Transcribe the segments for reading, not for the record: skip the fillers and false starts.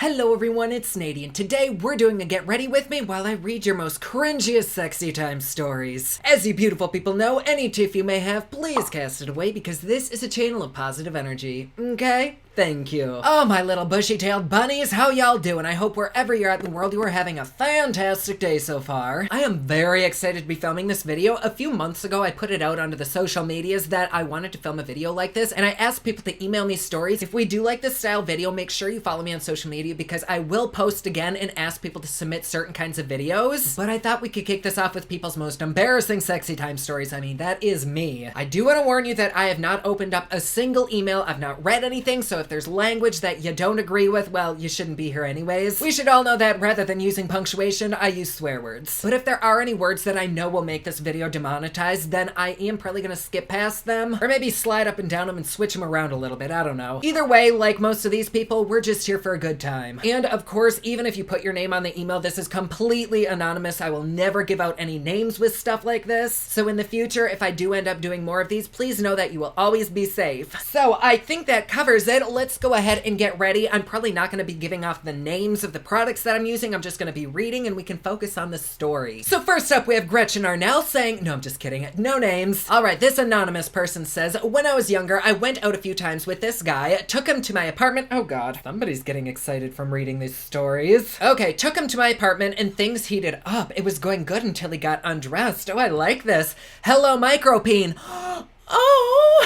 Hello everyone, it's Nadie, and today we're doing a get ready with me while I read your most cringiest sexy time stories. As you beautiful people know, any tiff you may have, please cast it away because this is a channel of positive energy, okay? Thank you. Oh, my little bushy-tailed bunnies, how y'all doing? I hope wherever you're at in the world you are having a fantastic day so far. I am very excited to be filming this video. A few months ago, I put it out onto the social medias that I wanted to film a video like this, and I asked people to email me stories. If we do like this style video, make sure you follow me on social media because I will post again and ask people to submit certain kinds of videos. But I thought we could kick this off with people's most embarrassing sexy time stories. I mean, that is me. I do want to warn you that I have not opened up a single email. I've not read anything, so if there's language that you don't agree with, well, you shouldn't be here anyways. We should all know that rather than using punctuation, I use swear words. But if there are any words that I know will make this video demonetized, then I am probably gonna skip past them, or maybe slide up and down them and switch them around a little bit, I don't know. Either way, like most of these people, we're just here for a good time. And of course, even if you put your name on the email, this is completely anonymous. I will never give out any names with stuff like this. So in the future, if I do end up doing more of these, please know that you will always be safe. So I think that covers it. Let's go ahead and get ready. I'm probably not going to be giving off the names of the products that I'm using. I'm just going to be reading and we can focus on the story. So first up, we have Gretchen Arnell saying, no, I'm just kidding. No names. All right, this anonymous person says, when I was younger, I went out a few times with this guy, took him to my apartment. Oh God, somebody's getting excited from reading these stories. Okay, took him to my apartment and things heated up. It was going good until he got undressed. Oh, I like this. Hello, micropeen. Oh!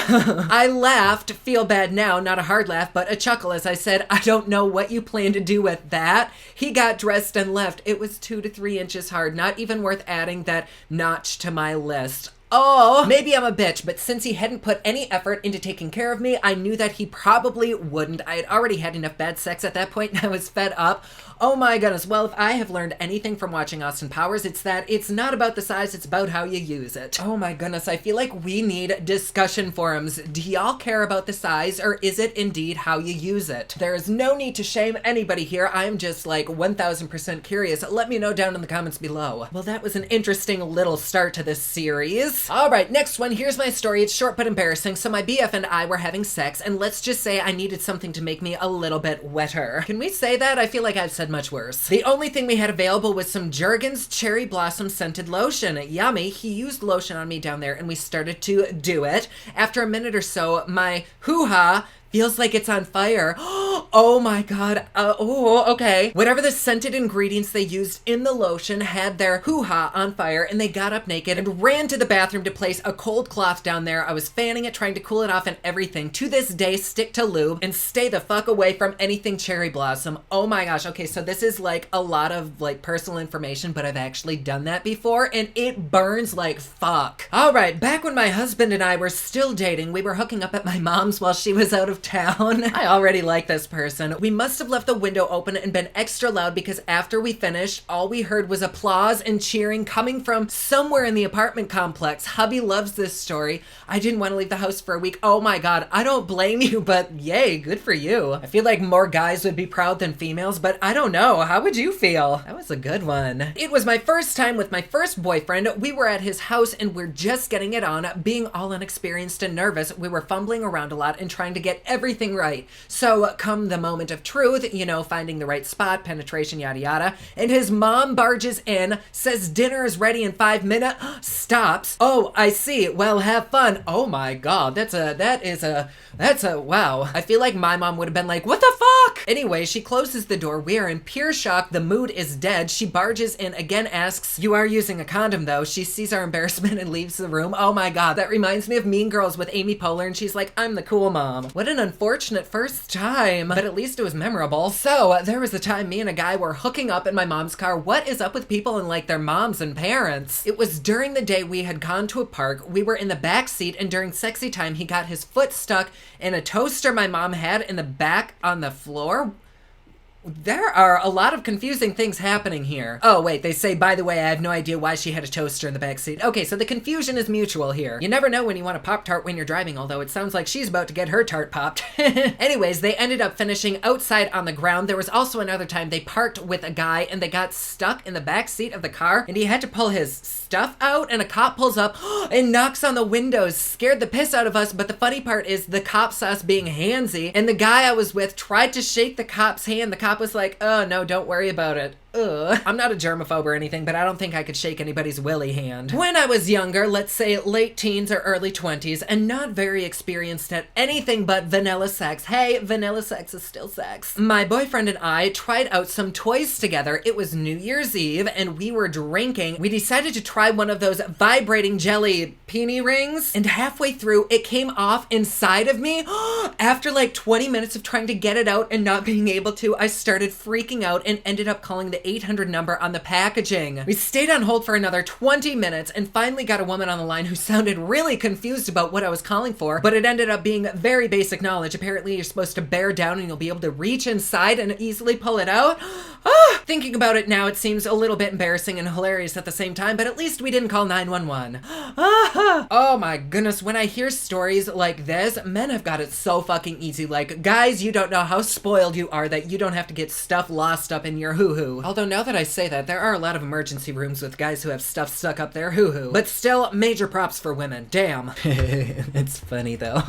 I laughed, feel bad now, not a hard laugh, but a chuckle as I said, I don't know what you plan to do with that. He got dressed and left. It was 2 to 3 inches hard, not even worth adding that notch to my list. Oh, maybe I'm a bitch, but since he hadn't put any effort into taking care of me, I knew that he probably wouldn't. I had already had enough bad sex at that point and I was fed up. Oh my goodness, well, if I have learned anything from watching Austin Powers, it's that it's not about the size, it's about how you use it. Oh my goodness, I feel like we need discussion forums. Do y'all care about the size, or is it indeed how you use it? There is no need to shame anybody here. I'm just like 1000% curious. Let me know down in the comments below. Well, that was an interesting little start to this series. All right, next one. Here's my story. It's short but embarrassing. So my BF and I were having sex, and let's just say I needed something to make me a little bit wetter. Can we say that? I feel like I've said much worse. The only thing we had available was some Jergens cherry blossom scented lotion. Yummy. He used lotion on me down there, and we started to do it. After a minute or so, my hoo-ha feels like it's on fire. Oh my God. Oh, okay. Whatever the scented ingredients they used in the lotion had their hoo-ha on fire, and they got up naked and ran to the bathroom to place a cold cloth down there. I was fanning it, trying to cool it off and everything. To this day, stick to lube and stay the fuck away from anything cherry blossom. Oh my gosh. Okay, so this is like a lot of like personal information, but I've actually done that before and it burns like fuck. All right, back when my husband and I were still dating, we were hooking up at my mom's while she was out of town. I already like this person. We must have left the window open and been extra loud because after we finished, all we heard was applause and cheering coming from somewhere in the apartment complex. Hubby loves this story. I didn't want to leave the house for a week. Oh my God, I don't blame you, but yay, good for you. I feel like more guys would be proud than females, but I don't know. How would you feel? That was a good one. It was my first time with my first boyfriend. We were at his house and we're just getting it on. Being all inexperienced and nervous, we were fumbling around a lot and trying to get everything right. So come the moment of truth, you know, finding the right spot, penetration, yada yada, and his mom barges in, says dinner is ready in 5 minutes, stops. Oh, I see. Well, have fun. Oh my God, that's a wow. I feel like my mom would have been like, what the fuck? Anyway, she closes the door. We are in pure shock. The mood is dead. She barges in again, asks, you are using a condom though. She sees our embarrassment and leaves the room. Oh my God, that reminds me of Mean Girls with Amy Poehler, and she's like, I'm the cool mom. What an unfortunate first time, but at least it was memorable. So there was a time me and a guy were hooking up in my mom's car. What is up with people and like their moms and parents? It was during the day we had gone to a park. We were in the back seat, and during sexy time, he got his foot stuck in a toaster my mom had in the back on the floor. There are a lot of confusing things happening here. Oh wait, they say, by the way, I have no idea why she had a toaster in the backseat. Okay, so the confusion is mutual here. You never know when you want a Pop-Tart when you're driving, although it sounds like she's about to get her tart popped. Anyways, they ended up finishing outside on the ground. There was also another time they parked with a guy and they got stuck in the back seat of the car and he had to pull his stuff out, and a cop pulls up and knocks on the windows, scared the piss out of us. But the funny part is the cop saw us being handsy, and the guy I was with tried to shake the cop's hand. The cop Pop was like, oh no, don't worry about it. Ugh. I'm not a germaphobe or anything, but I don't think I could shake anybody's willy hand. When I was younger, let's say late teens or early 20s, and not very experienced at anything but vanilla sex. Hey, vanilla sex is still sex. My boyfriend and I tried out some toys together. It was New Year's Eve, and we were drinking. We decided to try one of those vibrating jelly peony rings, and halfway through, it came off inside of me. After like 20 minutes of trying to get it out and not being able to, I started freaking out and ended up calling the 800 number on the packaging. We stayed on hold for another 20 minutes and finally got a woman on the line who sounded really confused about what I was calling for, but it ended up being very basic knowledge. Apparently you're supposed to bear down and you'll be able to reach inside and easily pull it out. Thinking about it now, it seems a little bit embarrassing and hilarious at the same time, but at least we didn't call 911. Oh my goodness, when I hear stories like this, men have got it so fucking easy. Like, guys, you don't know how spoiled you are that you don't have to get stuff lost up in your hoo-hoo. Although now that I say that, there are a lot of emergency rooms with guys who have stuff stuck up their hoo-hoo. But still, major props for women. Damn. It's funny though.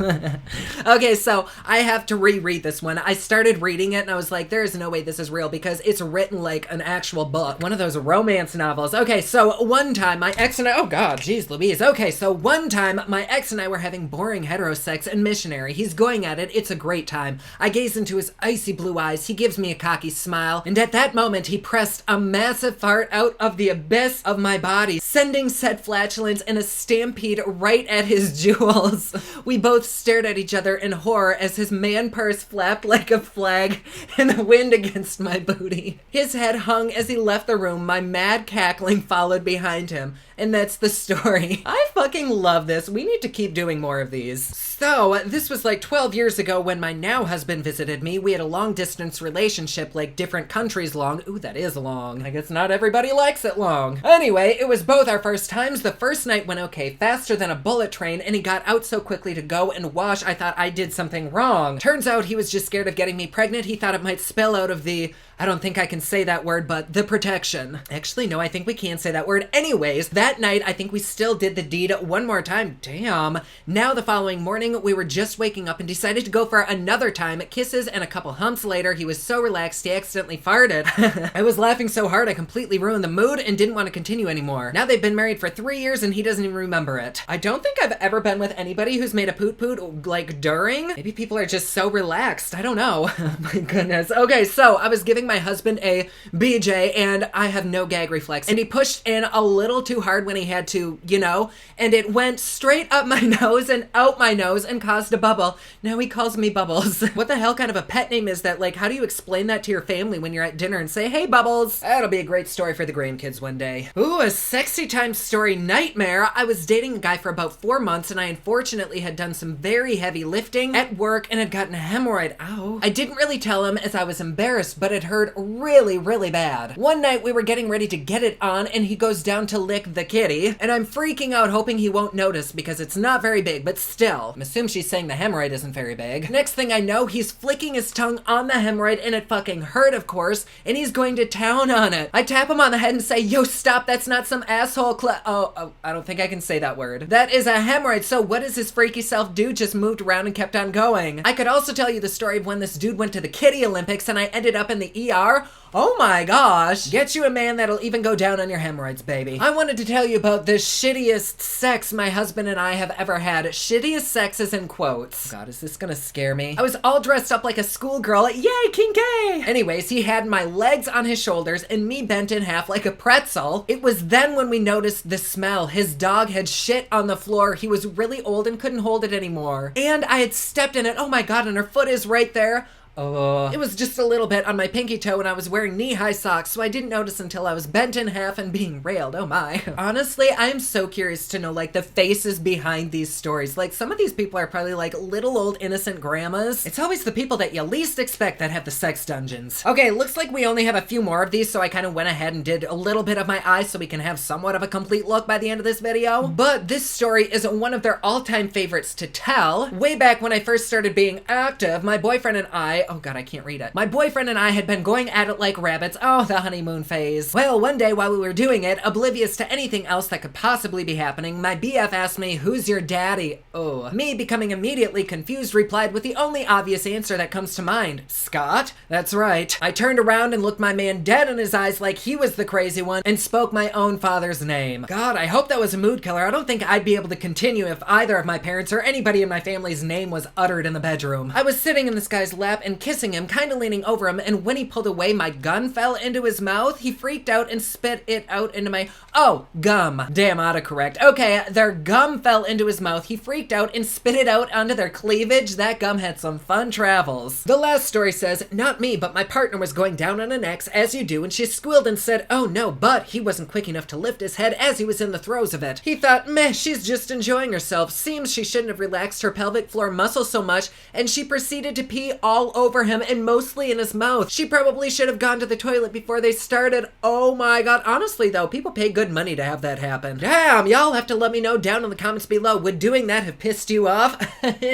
Okay, so I have to reread this one. I started reading it and I was like, there is no way this is real because it's written like an actual book. One of those romance novels. Okay, so one time my ex and I, oh god, geez Louise. Okay, so one time my ex and I were having boring hetero sex and missionary. He's going at it. It's a great time. I gaze into his icy blue eyes. He gives me a cocky smile. And at that moment, he pressed a massive fart out of the abyss of my body, sending said flatulence in a stampede right at his jewels. We both stared at each other in horror as his man purse flapped like a flag in the wind against my booty. His head hung as he left the room. My mad cackling followed behind him. And that's the story. I fucking love this. We need to keep doing more of these. So, this was like 12 years ago when my now husband visited me. We had a long distance relationship, like different countries long. Ooh, that is long. I guess not everybody likes it long. Anyway, it was both our first times. The first night went okay, faster than a bullet train, and he got out so quickly to go and wash, I thought I did something wrong. Turns out he was just scared of getting me pregnant. He thought it might spill out of the, I don't think I can say that word, but the protection. Actually, no, I think we can say that word. Anyways, that night, I think we still did the deed one more time. Damn. Now the following morning, we were just waking up and decided to go for another time. Kisses and a couple humps later, he was so relaxed he accidentally farted. I was laughing so hard I completely ruined the mood and didn't want to continue anymore. Now they've been married for 3 years and he doesn't even remember it. I don't think I've ever been with anybody who's made a poot-poot like during. Maybe people are just so relaxed. I don't know. My goodness. Okay, so I was giving my husband a BJ and I have no gag reflex. And he pushed in a little too hard when he had to, you know, and it went straight up my nose and out my nose and caused a bubble. Now he calls me Bubbles. What the hell kind of a pet name is that? Like, how do you explain that to your family when you're at dinner and say, hey, Bubbles? That'll be a great story for the grandkids one day. Ooh, a sexy time story nightmare. I was dating a guy for about 4 months and I unfortunately had done some very heavy lifting at work and had gotten a hemorrhoid. Ow. I didn't really tell him as I was embarrassed, but it hurt really, really bad. One night we were getting ready to get it on and he goes down to lick the kitty and I'm freaking out hoping he won't notice because it's not very big, but still. I'm assuming she's saying the hemorrhoid isn't very big. Next thing I know, he's flicking his tongue on the hemorrhoid and it fucking hurt, of course, and he's going to town on it. I tap him on the head and say, yo, stop, that's not some asshole oh, I don't think I can say that word. That is a hemorrhoid, so what does his freaky self do? Just moved around and kept on going. I could also tell you the story of when this dude went to the Kitty Olympics and I ended up in the ER. Oh my gosh. Get you a man that'll even go down on your hemorrhoids, baby. I wanted to tell you about the shittiest sex my husband and I have ever had. Shittiest sex is in quotes. God, is this gonna scare me? I was all dressed up like a schoolgirl. Yay, kinky! Anyways, he had my legs on his shoulders and me bent in half like a pretzel. It was then when we noticed the smell. His dog had shit on the floor. He was really old and couldn't hold it anymore. And I had stepped in it. Oh my God, and her foot is right there. It was just a little bit on my pinky toe and I was wearing knee-high socks, so I didn't notice until I was bent in half and being railed. Oh my. Honestly, I am so curious to know like the faces behind these stories. Like some of these people are probably like little old innocent grandmas. It's always the people that you least expect that have the sex dungeons. Okay, looks like we only have a few more of these, so I kind of went ahead and did a little bit of my eyes so we can have somewhat of a complete look by the end of this video. But this story is one of their all-time favorites to tell. Way back when I first started being active, my boyfriend and I oh god, I can't read it. My boyfriend and I had been going at it like rabbits. Oh, the honeymoon phase. Well, one day while we were doing it, oblivious to anything else that could possibly be happening, my BF asked me, "Who's your daddy?" Oh. Me, becoming immediately confused, replied with the only obvious answer that comes to mind. Scott? That's right. I turned around and looked my man dead in his eyes like he was the crazy one and spoke my own father's name. God, I hope that was a mood killer. I don't think I'd be able to continue if either of my parents or anybody in my family's name was uttered in the bedroom. I was sitting in this guy's lap and kissing him, kind of leaning over him, and when he pulled away, my gun fell into his mouth. He freaked out and spit it out into my, oh, gum. Damn, autocorrect. Okay, their gum fell into his mouth. He freaked out and spit it out onto their cleavage. That gum had some fun travels. The last story says, not me, but my partner was going down on an ex, as you do, and she squealed and said, oh no, but he wasn't quick enough to lift his head as he was in the throes of it. He thought, meh, she's just enjoying herself. Seems she shouldn't have relaxed her pelvic floor muscles so much, and she proceeded to pee all over him and mostly in his mouth. She probably should have gone to the toilet before they started. Oh my god. Honestly though, people pay good money to have that happen. Damn, y'all have to let me know down in the comments below. Would doing that have pissed you off?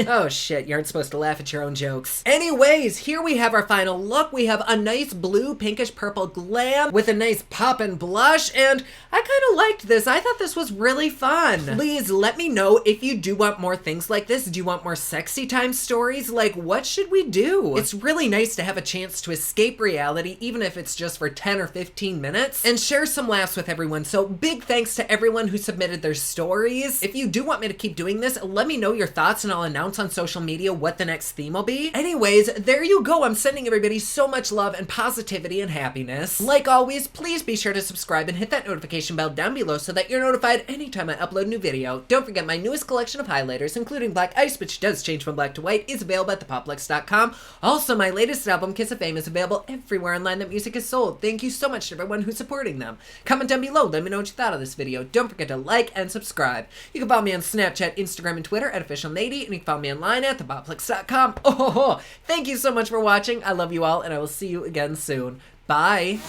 Oh shit, you aren't supposed to laugh at your own jokes. Anyways, here we have our final look. We have a nice blue, pinkish purple glam with a nice poppin' blush, and I kind of liked this. I thought this was really fun. Please let me know if you do want more things like this. Do you want more sexy time stories? Like, what should we do? It's really nice to have a chance to escape reality, even if it's just for 10 or 15 minutes, and share some laughs with everyone. So big thanks to everyone who submitted their stories. If you do want me to keep doing this, let me know your thoughts and I'll announce on social media what the next theme will be. Anyways, there you go. I'm sending everybody so much love and positivity and happiness. Like always, please be sure to subscribe and hit that notification bell down below so that you're notified anytime I upload a new video. Don't forget my newest collection of highlighters, including Black Ice, which does change from black to white, is available at thepoplex.com. Also, my latest album, Kiss of Fame, is available everywhere online that music is sold. Thank you so much to everyone who's supporting them. Comment down below, let me know what you thought of this video. Don't forget to like and subscribe. You can follow me on Snapchat, Instagram, and Twitter at officialnady, and you can follow me online at thepoplex.com. Oh, thank you so much for watching. I love you all, and I will see you again soon. Bye.